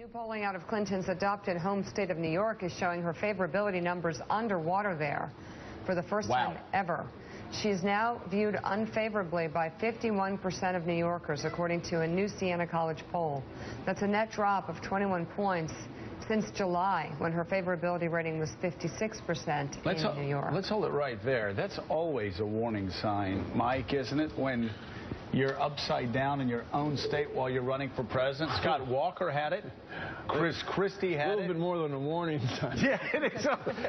New polling out of Clinton's adopted home state of New York is showing her favorability numbers underwater there for the first time ever. She's now viewed unfavorably by 51% of New Yorkers, according to a new Siena College poll. That's a net drop of 21 points since July, when her favorability rating was 56% in New York. Let's hold it right there. That's always a warning sign, Mike, isn't it? When you're upside down in your own state while you're running for president. Scott Walker had it. Chris Christie had it. A little bit more than a warning sign. Yeah, it is.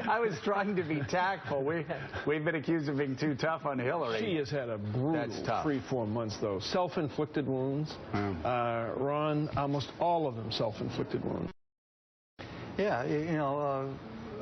I was trying to be tactful. We've been accused of being too tough on Hillary. She has had a brutal 3-4 months, though. Self-inflicted wounds. Ron, almost all of them self-inflicted wounds. Yeah, you know,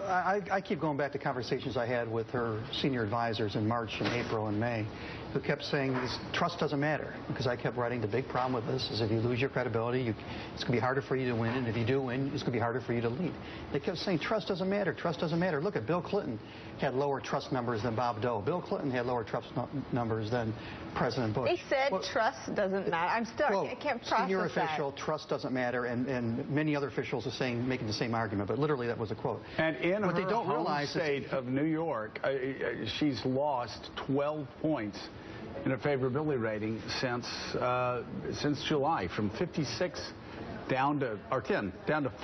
I keep going back to conversations I had with her senior advisors in March and April and May, who kept saying this trust doesn't matter, because I kept writing the big problem with this is if you lose your credibility, it's going to be harder for you to win, and if you do win, it's going to be harder for you to lead. They kept saying trust doesn't matter, trust doesn't matter. Look at Bill Clinton had lower trust numbers than Bob Dole. Bill Clinton had lower trust numbers than President Bush. They said trust doesn't matter. I'm stuck. I can't process senior official, trust doesn't matter, and many other officials are saying, making the same argument, but literally that was a quote. And in what her they don't home realize state of New York, she's lost 12 points in her favorability rating since July, from 56 down to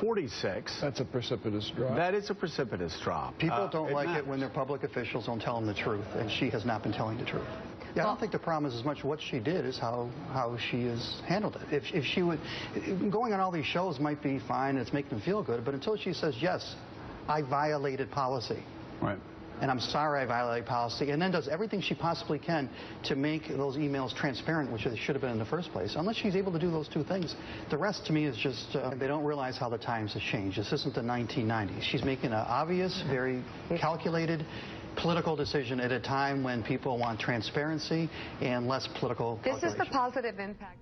46. That's a precipitous drop. That is a precipitous drop. People don't like it when their public officials don't tell them the truth, and she has not been telling the truth. Yeah, I don't think the problem is as much what she did as how she has handled it. If she would, going on all these shows might be fine, it's making them feel good, but until she says, yes, I violated policy. Right. And I'm sorry I violated policy, and then does everything she possibly can to make those emails transparent, which they should have been in the first place. Unless she's able to do those two things, the rest to me is just, they don't realize how the times have changed. This isn't the 1990s. She's making an obvious, very calculated political decision at a time when people want transparency and less political calculation. This is the positive impact.